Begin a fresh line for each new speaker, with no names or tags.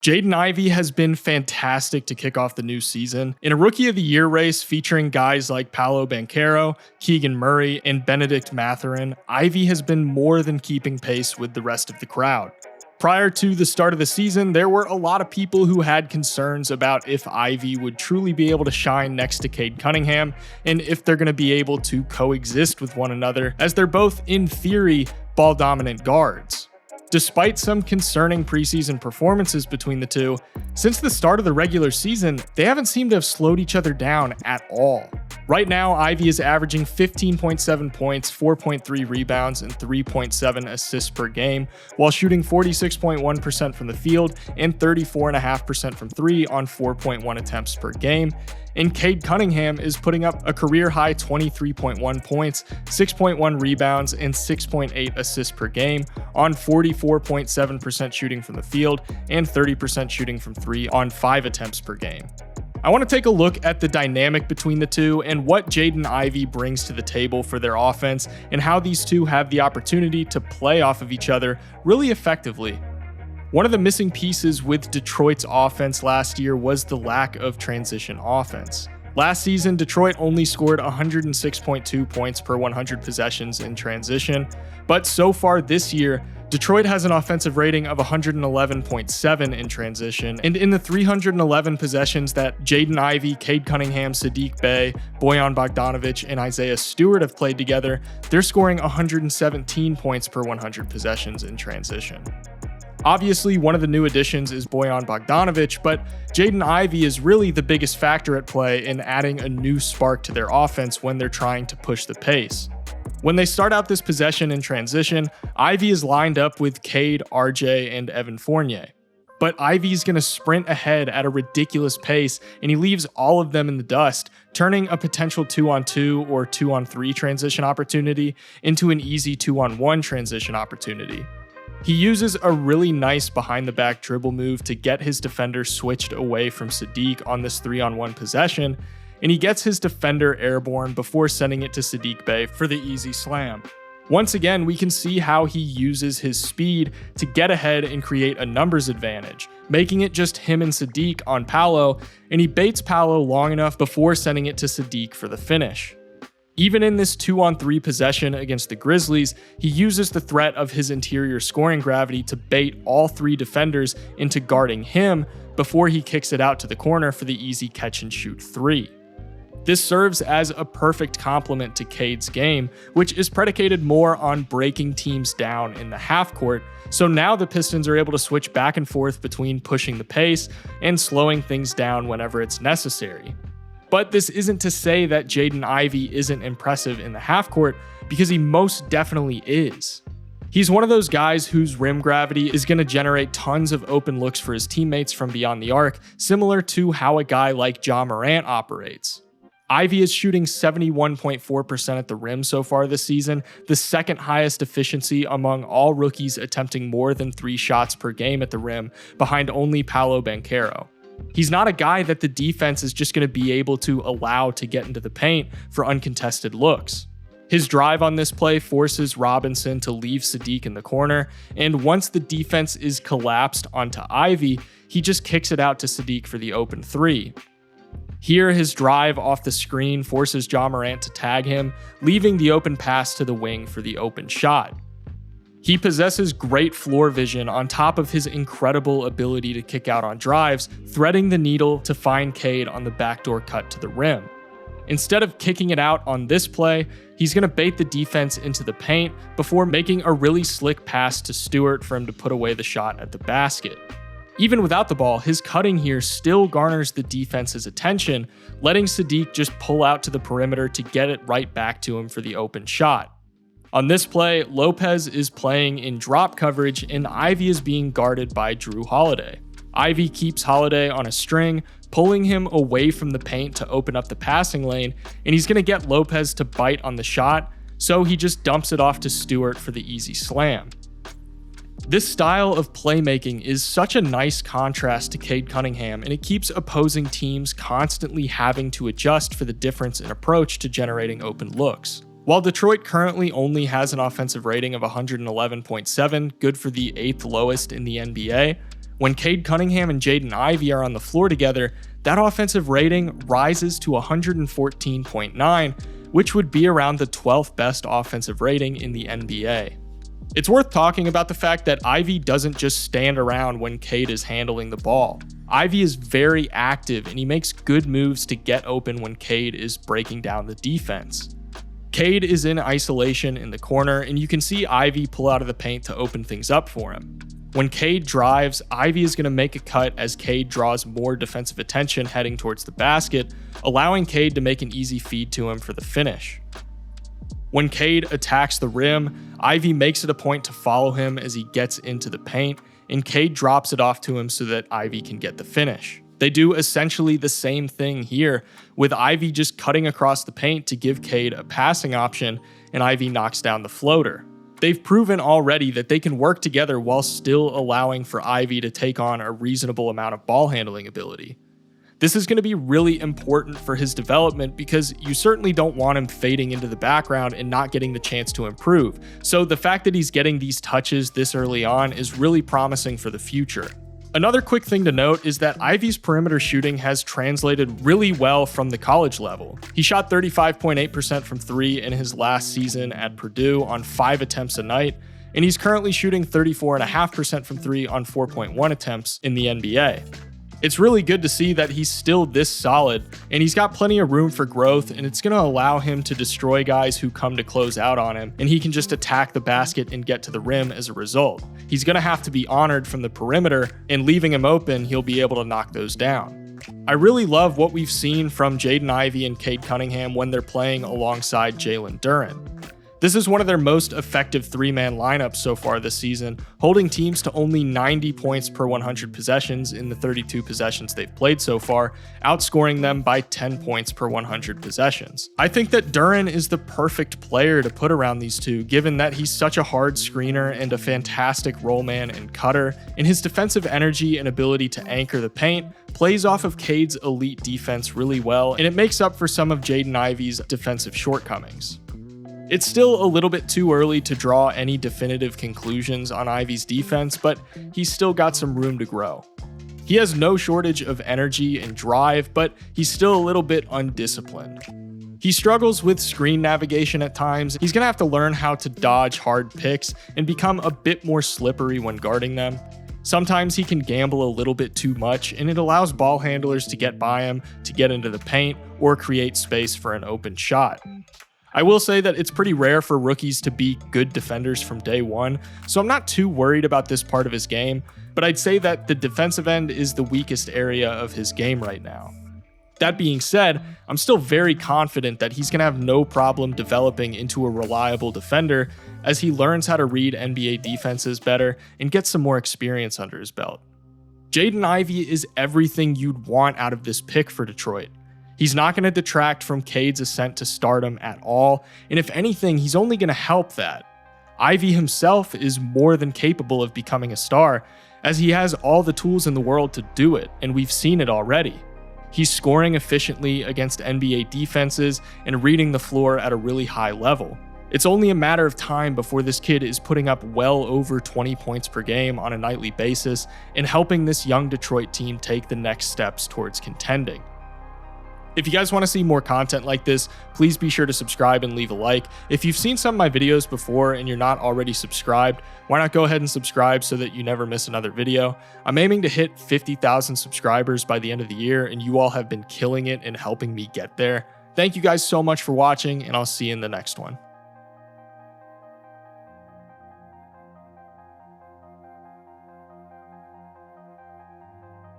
Jaden Ivey has been fantastic to kick off the new season. In a Rookie of the Year race featuring guys like Paolo Banchero, Keegan Murray, and Bennedict Mathurin, Ivey has been more than keeping pace with the rest of the crowd. Prior to the start of the season, there were a lot of people who had concerns about if Ivey would truly be able to shine next to Cade Cunningham, and if they're going to be able to coexist with one another, as they're both, in theory, ball-dominant guards. Despite some concerning preseason performances between the two, since the start of the regular season, they haven't seemed to have slowed each other down at all. Right now, Ivey is averaging 15.7 points, 4.3 rebounds, and 3.7 assists per game, while shooting 46.1% from the field and 34.5% from three on 4.1 attempts per game. And Cade Cunningham is putting up a career-high 23.1 points, 6.1 rebounds, and 6.8 assists per game on 44.7% shooting from the field and 30% shooting from three on 5 attempts per game. I want to take a look at the dynamic between the two and what Jaden Ivey brings to the table for their offense and how these two have the opportunity to play off of each other really effectively. One of the missing pieces with Detroit's offense last year was the lack of transition offense. Last season, Detroit only scored 106.2 points per 100 possessions in transition, but so far this year, Detroit has an offensive rating of 111.7 in transition, and in the 311 possessions that Jaden Ivey, Cade Cunningham, Saddiq Bey, Bojan Bogdanovic, and Isaiah Stewart have played together, they're scoring 117 points per 100 possessions in transition. Obviously, one of the new additions is Bojan Bogdanovic, but Jaden Ivey is really the biggest factor at play in adding a new spark to their offense when they're trying to push the pace. When they start out this possession in transition, Ivey is lined up with Cade, RJ, and Evan Fournier. But Ivey's going to sprint ahead at a ridiculous pace, and he leaves all of them in the dust, turning a potential 2-on-2 or 2-on-3 transition opportunity into an easy 2-on-1 transition opportunity. He uses a really nice behind-the-back dribble move to get his defender switched away from Saddiq on this 3-on-1 possession, and he gets his defender airborne before sending it to Saddiq Bey for the easy slam. Once again, we can see how he uses his speed to get ahead and create a numbers advantage, making it just him and Saddiq on Paolo, and he baits Paolo long enough before sending it to Saddiq for the finish. Even in this 2-on-3 possession against the Grizzlies, he uses the threat of his interior scoring gravity to bait all three defenders into guarding him before he kicks it out to the corner for the easy catch-and-shoot 3. This serves as a perfect complement to Cade's game, which is predicated more on breaking teams down in the half court, so now the Pistons are able to switch back and forth between pushing the pace and slowing things down whenever it's necessary. But this isn't to say that Jaden Ivey isn't impressive in the half court, because he most definitely is. He's one of those guys whose rim gravity is going to generate tons of open looks for his teammates from beyond the arc, similar to how a guy like Ja Morant operates. Ivey is shooting 71.4% at the rim so far this season, the second highest efficiency among all rookies attempting more than 3 shots per game at the rim, behind only Paolo Banchero. He's not a guy that the defense is just going to be able to allow to get into the paint for uncontested looks. His drive on this play forces Robinson to leave Saddiq in the corner, and once the defense is collapsed onto Ivey, he just kicks it out to Saddiq for the open 3. Here, his drive off the screen forces Ja Morant to tag him, leaving the open pass to the wing for the open shot. He possesses great floor vision on top of his incredible ability to kick out on drives, threading the needle to find Cade on the backdoor cut to the rim. Instead of kicking it out on this play, he's going to bait the defense into the paint before making a really slick pass to Stewart for him to put away the shot at the basket. Even without the ball, his cutting here still garners the defense's attention, letting Saddiq just pull out to the perimeter to get it right back to him for the open shot. On this play, Lopez is playing in drop coverage and Ivey is being guarded by Jrue Holiday. Ivey keeps Holiday on a string, pulling him away from the paint to open up the passing lane, and he's going to get Lopez to bite on the shot, so he just dumps it off to Stewart for the easy slam. This style of playmaking is such a nice contrast to Cade Cunningham, and it keeps opposing teams constantly having to adjust for the difference in approach to generating open looks. While Detroit currently only has an offensive rating of 111.7, good for the 8th lowest in the NBA, When Cade Cunningham and Jaden Ivey are on the floor together, that offensive rating rises to 114.9, which would be around the 12th best offensive rating in the NBA. It's worth talking about the fact that Ivey doesn't just stand around when Cade is handling the ball. Ivey is very active and he makes good moves to get open when Cade is breaking down the defense. Cade is in isolation in the corner and you can see Ivey pull out of the paint to open things up for him. When Cade drives, Ivey is going to make a cut as Cade draws more defensive attention heading towards the basket, allowing Cade to make an easy feed to him for the finish. When Cade attacks the rim, Ivey makes it a point to follow him as he gets into the paint, and Cade drops it off to him so that Ivey can get the finish. They do essentially the same thing here, with Ivey just cutting across the paint to give Cade a passing option, and Ivey knocks down the floater. They've proven already that they can work together while still allowing for Ivey to take on a reasonable amount of ball handling ability. This is going to be really important for his development because you certainly don't want him fading into the background and not getting the chance to improve. So the fact that he's getting these touches this early on is really promising for the future. Another quick thing to note is that Ivey's perimeter shooting has translated really well from the college level. He shot 35.8% from 3 in his last season at Purdue on 5 attempts a night, and he's currently shooting 34.5% from 3 on 4.1 attempts in the NBA. It's really good to see that he's still this solid, and he's got plenty of room for growth, and it's going to allow him to destroy guys who come to close out on him, and he can just attack the basket and get to the rim as a result. He's going to have to be honored from the perimeter, and leaving him open, he'll be able to knock those down. I really love what we've seen from Jaden Ivey and Cade Cunningham when they're playing alongside Jalen Duren. This is one of their most effective three-man lineups so far this season, holding teams to only 90 points per 100 possessions in the 32 possessions they've played so far, outscoring them by 10 points per 100 possessions. I think that Duren is the perfect player to put around these two, given that he's such a hard screener and a fantastic roll man and cutter, and his defensive energy and ability to anchor the paint plays off of Cade's elite defense really well, and it makes up for some of Jaden Ivey's defensive shortcomings. It's still a little bit too early to draw any definitive conclusions on Ivey's defense, but he's still got some room to grow. He has no shortage of energy and drive, but he's still a little bit undisciplined. He struggles with screen navigation at times. He's going to have to learn how to dodge hard picks and become a bit more slippery when guarding them. Sometimes he can gamble a little bit too much, and it allows ball handlers to get by him, to get into the paint, or create space for an open shot. I will say that it's pretty rare for rookies to be good defenders from day one, so I'm not too worried about this part of his game, but I'd say that the defensive end is the weakest area of his game right now. That being said, I'm still very confident that he's going to have no problem developing into a reliable defender as he learns how to read NBA defenses better and gets some more experience under his belt. Jaden Ivey is everything you'd want out of this pick for Detroit. He's not going to detract from Cade's ascent to stardom at all, and if anything, he's only going to help that. Ivey himself is more than capable of becoming a star, as he has all the tools in the world to do it, and we've seen it already. He's scoring efficiently against NBA defenses and reading the floor at a really high level. It's only a matter of time before this kid is putting up well over 20 points per game on a nightly basis and helping this young Detroit team take the next steps towards contending. If you guys want to see more content like this, please be sure to subscribe and leave a like. If you've seen some of my videos before and you're not already subscribed, why not go ahead and subscribe so that you never miss another video? I'm aiming to hit 50,000 subscribers by the end of the year, and you all have been killing it and helping me get there. Thank you guys so much for watching, and I'll see you in the next one.